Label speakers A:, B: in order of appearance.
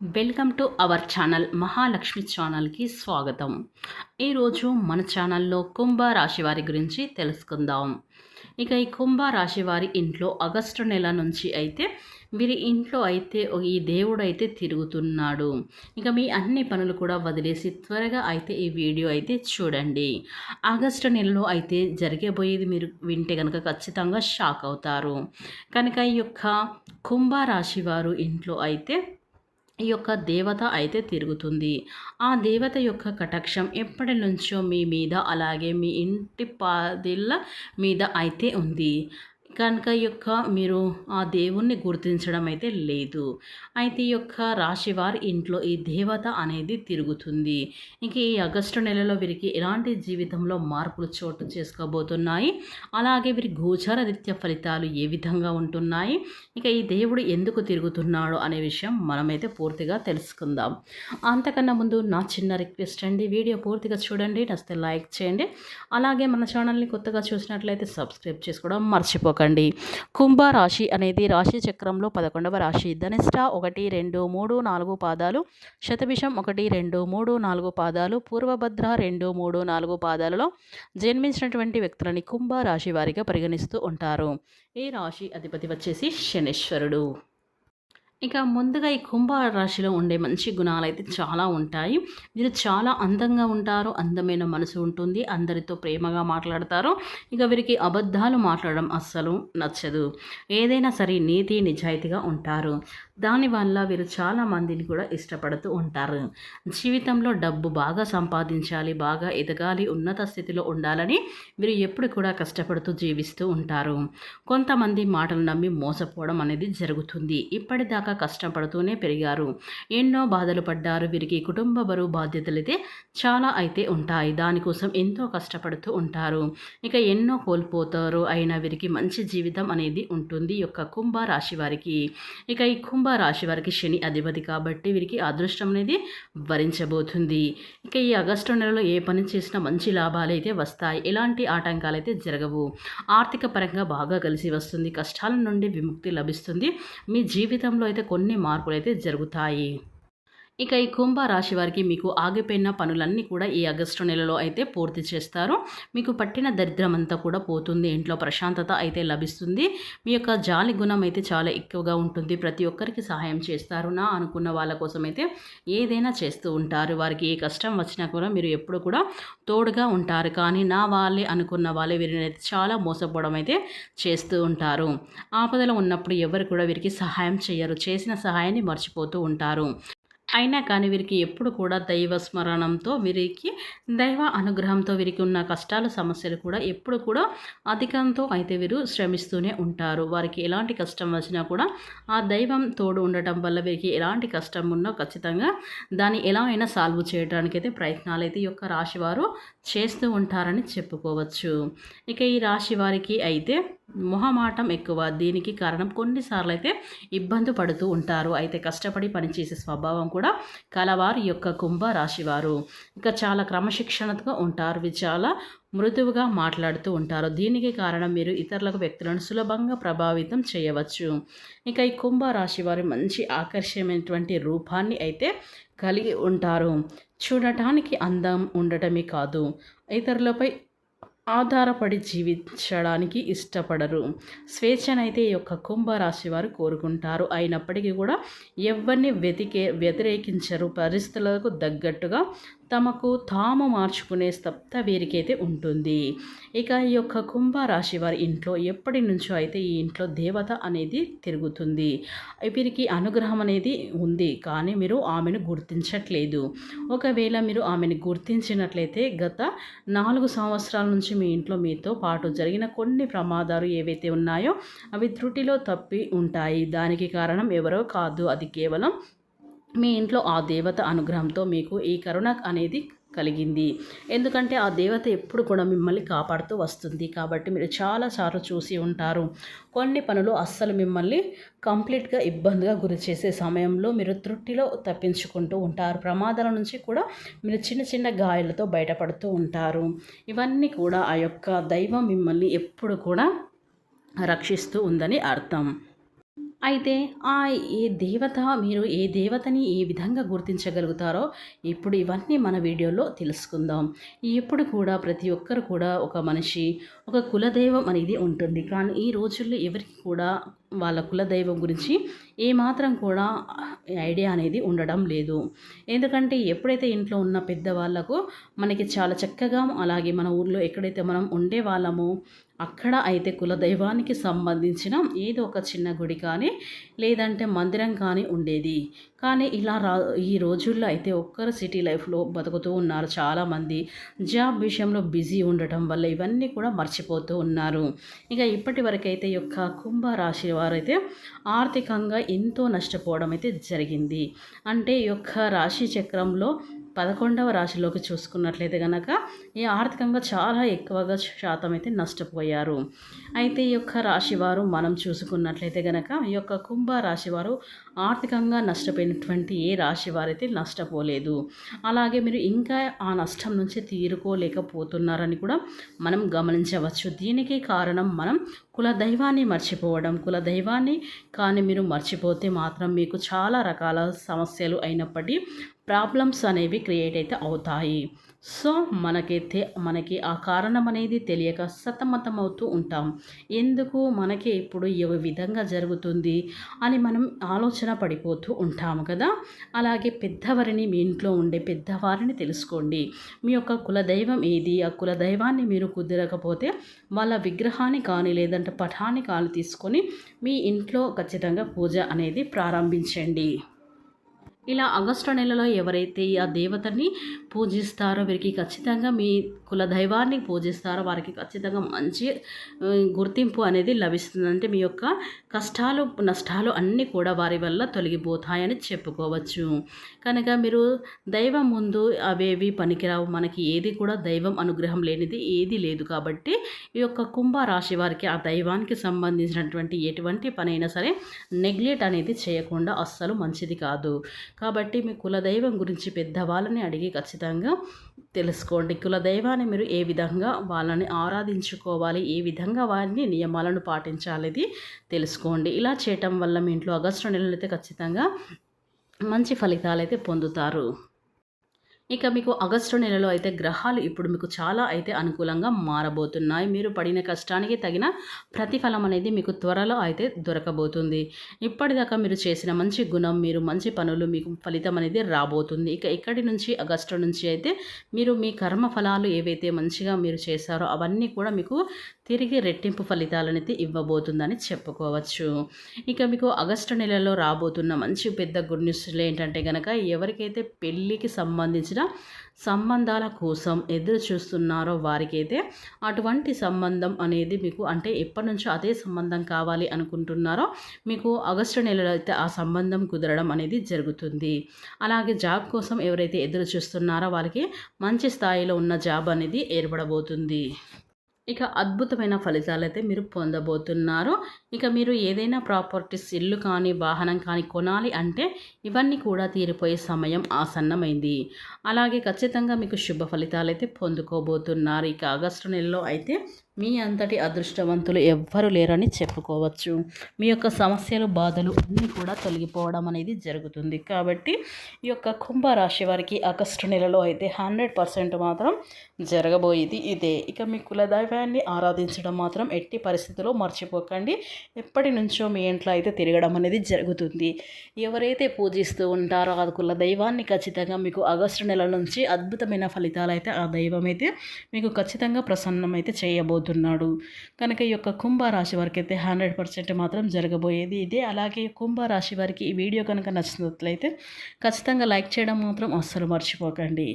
A: Welcome to our channel Mahalakshmi ఛానల్కి స్వాగతం. ఈరోజు మన ఛానల్లో కుంభరాశి వారి గురించి తెలుసుకుందాం. ఇక ఈ కుంభరాశి వారి ఇంట్లో ఆగస్టు నెల నుంచి అయితే వీరి ఇంట్లో అయితే ఈ దేవుడు అయితే తిరుగుతున్నాడు. ఇక మీ అన్ని పనులు కూడా వదిలేసి త్వరగా అయితే ఈ వీడియో అయితే చూడండి. ఆగస్టు నెలలో అయితే జరగబోయేది మీరు వింటే కనుక ఖచ్చితంగా షాక్ అవుతారు. కనుక ఈ యొక్క కుంభరాశి వారు ఇంట్లో అయితే ఈ యొక్క దేవత అయితే తిరుగుతుంది. ఆ దేవత యొక్క కటాక్షం ఎప్పటి నుంచో మీ మీద అలాగే మీ ఇంటి పాదిళ్ళ మీద అయితే ఉంది. కనుక యొక్క మీరు ఆ దేవుణ్ణి గుర్తించడం అయితే లేదు. అయితే ఈ యొక్క రాశి వారి ఇంట్లో ఈ దేవత అనేది తిరుగుతుంది. ఇంక ఈ ఆగస్టు నెలలో వీరికి ఎలాంటి జీవితంలో మార్పులు చోటు చేసుకోబోతున్నాయి, అలాగే వీరి గోచార రీత్యా ఫలితాలు ఏ విధంగా ఉంటున్నాయి, ఇక ఈ దేవుడు ఎందుకు తిరుగుతున్నాడు అనే విషయం మనమైతే పూర్తిగా తెలుసుకుందాం. అంతకన్నా ముందు నా చిన్న రిక్వెస్ట్ అండి, వీడియో పూర్తిగా చూడండి, నచ్చితే లైక్ చేయండి, అలాగే మన ఛానల్ని కొత్తగా చూసినట్లయితే సబ్స్క్రైబ్ చేసుకోవడం మర్చిపోకండి. కుంభరాశి అనేది రాశి చక్రంలో 11వ రాశి. ధనిష్ట 1, 2, 3, 4 పాదాలు, శతభిషం 1, 2, 3, 4 పాదాలు, పూర్వభద్ర 2, 3, 4 పాదాలలో జన్మించినటువంటి వ్యక్తులని కుంభరాశి వారిగా పరిగణిస్తూ ఉంటారు. ఈ రాశి అధిపతి వచ్చేసి శనీశ్వరుడు. ఇక ముందుగా ఈ కుంభరాశిలో ఉండే మంచి గుణాలు అయితే చాలా ఉంటాయి. వీరు చాలా అందంగా ఉంటారు, అందమైన మనసు ఉంటుంది, అందరితో ప్రేమగా మాట్లాడతారు. ఇక వీరికి అబద్ధాలు మాట్లాడడం అస్సలు నచ్చదు. ఏదైనా సరే నీతి నిజాయితీగా ఉంటారు. దానివల్ల వీరు చాలా మందిని కూడా ఇష్టపడుతూ ఉంటారు. జీవితంలో డబ్బు బాగా సంపాదించాలి, బాగా ఎదగాలి, ఉన్నత స్థితిలో ఉండాలని వీరు ఎప్పుడు కూడా కష్టపడుతూ జీవిస్తూ ఉంటారు. కొంతమంది మాటలు నమ్మి మోసపోవడం అనేది జరుగుతుంది. ఇప్పటిదాకా కష్టపడుతూనే పెరిగారు, ఎన్నో బాధలు పడ్డారు. వీరికి కుటుంబ బరువు బాధ్యతలు అయితే చాలా అయితే ఉంటాయి. దానికోసం ఎంతో కష్టపడుతూ ఉంటారు. ఇక ఎన్నో కోల్పోతారు, అయినా వీరికి మంచి జీవితం అనేది ఉంటుంది ఈ యొక్క కుంభ రాశి వారికి. ఇక ఈ కుంభ రాశి వారికి శని అధిపతి కాబట్టి వీరికి అదృష్టం అనేది వరించబోతుంది. ఇక ఈ ఆగస్టు నెలలో ఏ పని చేసినా మంచి లాభాలు అయితే వస్తాయి, ఎలాంటి ఆటంకాలు అయితే జరగవు. ఆర్థిక పరంగా బాగా కలిసి వస్తుంది, కష్టాల నుండి విముక్తి లభిస్తుంది. మీ జీవితంలో అయితే కొన్ని మార్పులు అయితే జరుగుతాయి. ఇక ఈ కుంభ రాశి వారికి మీకు ఆగిపోయిన పనులన్నీ కూడా ఈ ఆగస్టు నెలలో అయితే పూర్తి చేస్తారు. మీకు పట్టిన దరిద్రం అంతా కూడా పోతుంది, ఇంట్లో ప్రశాంతత అయితే లభిస్తుంది. మీ యొక్క జాలి గుణం అయితే చాలా ఎక్కువగా ఉంటుంది. ప్రతి ఒక్కరికి సహాయం చేస్తారు. నా అనుకున్న వాళ్ళ కోసం అయితే ఏదైనా చేస్తూ ఉంటారు. వారికి ఏ కష్టం వచ్చినా కూడా మీరు ఎప్పుడు కూడా తోడుగా ఉంటారు. కానీ నా వాళ్ళే అనుకున్న వాళ్ళే వీరిని అయితే చాలా మోసపోవడం అయితే చేస్తూ ఉంటారు. ఆపదలో ఉన్నప్పుడు ఎవరు కూడా వీరికి సహాయం చేయరు, చేసిన సహాయాన్ని మర్చిపోతూ ఉంటారు. అయినా కానీ వీరికి ఎప్పుడు కూడా దైవ స్మరణంతో, వీరికి దైవ అనుగ్రహంతో వీరికి ఉన్న కష్టాలు సమస్యలు కూడా ఎప్పుడు కూడా అధికంతో అయితే వీరు శ్రమిస్తూనే ఉంటారు. వారికి ఎలాంటి కష్టం వచ్చినా కూడా ఆ దైవం తోడు ఉండటం వల్ల వీరికి ఎలాంటి కష్టం ఉన్నా ఖచ్చితంగా దాన్ని ఎలా అయినా సాల్వ్ చేయడానికి అయితే ప్రయత్నాలు అయితే ఈ యొక్క రాశి వారు చేస్తూ ఉంటారని చెప్పుకోవచ్చు. ఇక ఈ రాశి వారికి అయితే మొహమాటం ఎక్కువ. దీనికి కారణం కొన్నిసార్లు అయితే ఇబ్బంది పడుతూ ఉంటారు. అయితే కష్టపడి పనిచేసే స్వభావం కూడా కలవారు యొక్క కుంభ రాశివారు. ఇక చాలా క్రమశిక్షణగా ఉంటారు. వీరు చాలా మృదువుగా మాట్లాడుతూ ఉంటారు. దీనికి కారణం మీరు ఇతరులకు వ్యక్తులను సులభంగా ప్రభావితం చేయవచ్చు. ఇక ఈ కుంభ రాశి వారి మంచి ఆకర్షణమైనటువంటి రూపాన్ని అయితే కలిగి ఉంటారు. చూడటానికి అందం ఉండటమే కాదు, ఇతరులపై ఆధారపడి జీవించడానికి ఇష్టపడరు. స్వేచ్ఛనైతే ఈ యొక్క కుంభరాశి వారు కోరుకుంటారు. అయినప్పటికీ కూడా ఎవరిని వ్యతిరేకించరు. పరిస్థితులకు తగ్గట్టుగా తమకు తాము మార్చుకునే స్తబ్ద వీరికైతే ఉంటుంది. ఇక ఈ యొక్క కుంభరాశి వారి ఇంట్లో ఎప్పటి నుంచో అయితే ఈ ఇంట్లో దేవత అనేది తిరుగుతుంది. వీరికి అనుగ్రహం అనేది ఉంది, కానీ మీరు ఆమెను గుర్తించట్లేదు. ఒకవేళ మీరు ఆమెను గుర్తించినట్లయితే గత 4 సంవత్సరాల నుంచి మీ ఇంట్లో మీతో పాటు జరిగిన కొన్ని ప్రమాదాలు ఏవైతే ఉన్నాయో అవి త్రుటిలో తప్పి ఉంటాయి. దానికి కారణం ఎవరో కాదు, అది కేవలం మీ ఇంట్లో ఆ దేవత అనుగ్రహంతో మీకు ఈ కరుణ అనేది కలిగింది. ఎందుకంటే ఆ దేవత ఎప్పుడు కూడా మిమ్మల్ని కాపాడుతూ వస్తుంది. కాబట్టి మీరు చాలాసార్లు చూసి ఉంటారు, కొన్ని పనులు అస్సలు మిమ్మల్ని కంప్లీట్గా ఇబ్బందిగా గురి చేసే సమయంలో మీరు త్రుట్టిలో తప్పించుకుంటూ ఉంటారు. ప్రమాదాల నుంచి కూడా మీరు చిన్న చిన్న గాయాలతో బయటపడుతూ ఉంటారు. ఇవన్నీ కూడా ఆ యొక్క దైవం మిమ్మల్ని ఎప్పుడు కూడా రక్షిస్తూ ఉందని అర్థం. అయితే ఆ ఏ దేవత మీరు ఏ దేవతని ఏ విధంగా గుర్తించగలుగుతారో ఇప్పుడు ఇవన్నీ మన వీడియోలో తెలుసుకుందాం. ఇప్పుడు కూడా ప్రతి ఒక్కరు కూడా ఒక మనిషి ఒక కులదైవం అనేది ఉంటుంది. కానీ ఈ రోజుల్లో ఎవరికి కూడా వాళ్ళ కులదైవం గురించి ఏమాత్రం కూడా ఐడియా అనేది ఉండడం లేదు. ఎందుకంటే ఎప్పుడైతే ఇంట్లో ఉన్న పెద్దవాళ్ళకు మనకి చాలా చక్కగా అలాగే మన ఊర్లో ఎక్కడైతే మనం ఉండేవాళ్ళమో అక్కడ అయితే కులదైవానికి సంబంధించిన ఏదో ఒక చిన్న గుడి కానీ లేదంటే మందిరం కానీ ఉండేది. కానీ ఇలా ఈ రోజుల్లో అయితే ఒక్కరు సిటీ లైఫ్లో బతుకుతూ ఉన్నారు చాలామంది. జాబ్ విషయంలో బిజీ ఉండటం వల్ల ఇవన్నీ కూడా మర్చిపోతూ ఉన్నారు. ఇక ఇప్పటి వరకైతే ఈ యొక్క కుంభరాశి వారైతే ఆర్థికంగా ఎంతో నష్టపోవడం అయితే జరిగింది. అంటే ఈ యొక్క రాశి చక్రంలో 11వ రాశిలోకి చూసుకున్నట్లయితే కనుక ఈ ఆర్థికంగా చాలా ఎక్కువగా శాతం అయితే నష్టపోయారు. అయితే ఈ యొక్క రాశివారు మనం చూసుకున్నట్లయితే కనుక ఈ యొక్క కుంభ రాశివారు ఆర్థికంగా నష్టపోయినటువంటి ఏ రాశి వారైతే నష్టపోలేదు. అలాగే మీరు ఇంకా ఆ నష్టం నుంచి తీరుకోలేకపోతున్నారని కూడా మనం గమనించవచ్చు. దీనికి కారణం మనం కులదైవాన్ని మర్చిపోవడం. కులదైవాన్ని కానీ మీరు మర్చిపోతే మాత్రం మీకు చాలా రకాల సమస్యలు అయినప్పటికీ ప్రాబ్లమ్స్ అనేవి క్రియేట్ అయితే అవుతాయి. సో మనకి ఆ కారణం అనేది తెలియక సతమతం అవుతూ ఉంటాం. ఎందుకు మనకి ఇప్పుడు ఈ విధంగా జరుగుతుంది అని మనం ఆలోచన పడిపోతూ ఉంటాము కదా. అలాగే పెద్దవారిని మీ ఇంట్లో ఉండే పెద్దవారిని తెలుసుకోండి. మీ యొక్క కులదైవం ఏది, ఆ కులదైవాన్ని మీరు కుదరకపోతే వాళ్ళ విగ్రహాన్ని కానీ లేదంటే పటాన్ని కానీ తీసుకొని మీ ఇంట్లో ఖచ్చితంగా పూజ అనేది ప్రారంభించండి. ఇలా ఆగస్టు నెలలో ఎవరైతే ఆ దేవతని పూజిస్తారో వీరికి ఖచ్చితంగా మీ కులదైవాన్ని పూజిస్తారో వారికి ఖచ్చితంగా మంచి గుర్తింపు అనేది లభిస్తుంది. అంటే మీ యొక్క కష్టాలు నష్టాలు అన్నీ కూడా వారి వల్ల తొలగిపోతాయని చెప్పుకోవచ్చు. కనుక మీరు దైవం ముందు అవేవి పనికిరావు. మనకి ఏది కూడా దైవం అనుగ్రహం లేనిది ఏది లేదు. కాబట్టి ఈ యొక్క కుంభరాశి వారికి ఆ దైవానికి సంబంధించినటువంటి ఎటువంటి పనైనా సరే నెగ్లెక్ట్ అనేది చేయకుండా అస్సలు మంచిది కాదు. కాబట్టి మీ కులదైవం గురించి పెద్దవాళ్ళని అడిగి ఖచ్చితంగా తెలుసుకోండి. కులదైవాన్ని మీరు ఏ విధంగా వాళ్ళని ఆరాధించుకోవాలి, ఏ విధంగా వారిని నియమాలను పాటించాలి తెలుసుకోండి. ఇలా చేయటం వల్ల మీ ఇంట్లో ఆగస్టు నెలలో అయితే ఖచ్చితంగా మంచి ఫలితాలు అయితే పొందుతారు. ఇక మీకు ఆగస్టు నెలలో అయితే గ్రహాలు ఇప్పుడు మీకు చాలా అయితే అనుకూలంగా మారబోతున్నాయి. మీరు పడిన కష్టానికి తగిన ప్రతిఫలం అనేది మీకు త్వరలో అయితే దొరకబోతుంది. ఇప్పటిదాకా మీరు చేసిన మంచి గుణం, మీరు మంచి పనులు మీకు ఫలితం అనేది రాబోతుంది. ఇక ఇక్కడి నుంచి ఆగస్టు నుంచి అయితే మీరు మీ కర్మ ఫలాలు ఏవైతే మంచిగా మీరు చేశారో అవన్నీ కూడా మీకు తిరిగి రెట్టింపు ఫలితాలనైతే ఇవ్వబోతుందని చెప్పుకోవచ్చు. ఇక మీకు ఆగస్టు నెలలో రాబోతున్న మంచి పెద్ద గుడ్ న్యూస్లు ఏంటంటే కనుక ఎవరికైతే పెళ్ళికి సంబంధించిన సంబంధాల కోసం ఎదురు చూస్తున్నారో వారికైతే అటువంటి సంబంధం అనేది మీకు అంటే ఎప్పటి నుంచో అదే సంబంధం కావాలి అనుకుంటున్నారో మీకు ఆగస్టు నెలలో అయితే ఆ సంబంధం కుదరడం అనేది జరుగుతుంది. అలాగే జాబ్ కోసం ఎవరైతే ఎదురు చూస్తున్నారో వారికి మంచి స్థాయిలో ఉన్న జాబ్ అనేది ఏర్పడబోతుంది. ఇక అద్భుతమైన ఫలితాలైతే మీరు పొందబోతున్నారు. ఇక మీరు ఏదైనా ప్రాపర్టీస్ ఇల్లు కానీ వాహనం కానీ కొనాలి అంటే ఇవన్నీ కూడా తీరిపోయే సమయం ఆసన్నమైంది. అలాగే ఖచ్చితంగా మీకు శుభ ఫలితాలైతే పొందుకోబోతున్నారు. ఇక ఆగస్టు నెలలో అయితే మీ అంతటి అదృష్టవంతులు ఎవ్వరు లేరని చెప్పుకోవచ్చు. మీ యొక్క సమస్యలు బాధలు అన్నీ కూడా తొలగిపోవడం అనేది జరుగుతుంది. కాబట్టి ఈ యొక్క కుంభరాశి వారికి ఆగస్టు నెలలో అయితే 100% మాత్రం జరగబోయేది ఇదే. ఇక మీ కులదైవాన్ని ఆరాధించడం మాత్రం ఎట్టి పరిస్థితుల్లో మర్చిపోకండి. ఎప్పటి నుంచో మీ ఇంట్లో అయితే తిరగడం అనేది జరుగుతుంది. ఎవరైతే పూజిస్తూ ఉంటారో ఆ కులదైవాన్ని ఖచ్చితంగా మీకు ఆగస్టు నెల నుంచి అద్భుతమైన ఫలితాలు అయితే ఆ దైవం అయితే మీకు ఖచ్చితంగా ప్రసన్నం అయితే చేయబోతుంది. కనుక ఈ యొక్క కుంభరాశి వారికి అయితే 100% మాత్రం జరగబోయేది ఇదే. అలాగే కుంభరాశి వారికి ఈ వీడియో కనుక నచ్చినట్లయితే ఖచ్చితంగా లైక్ చేయడం మాత్రం అస్సలు మర్చిపోకండి.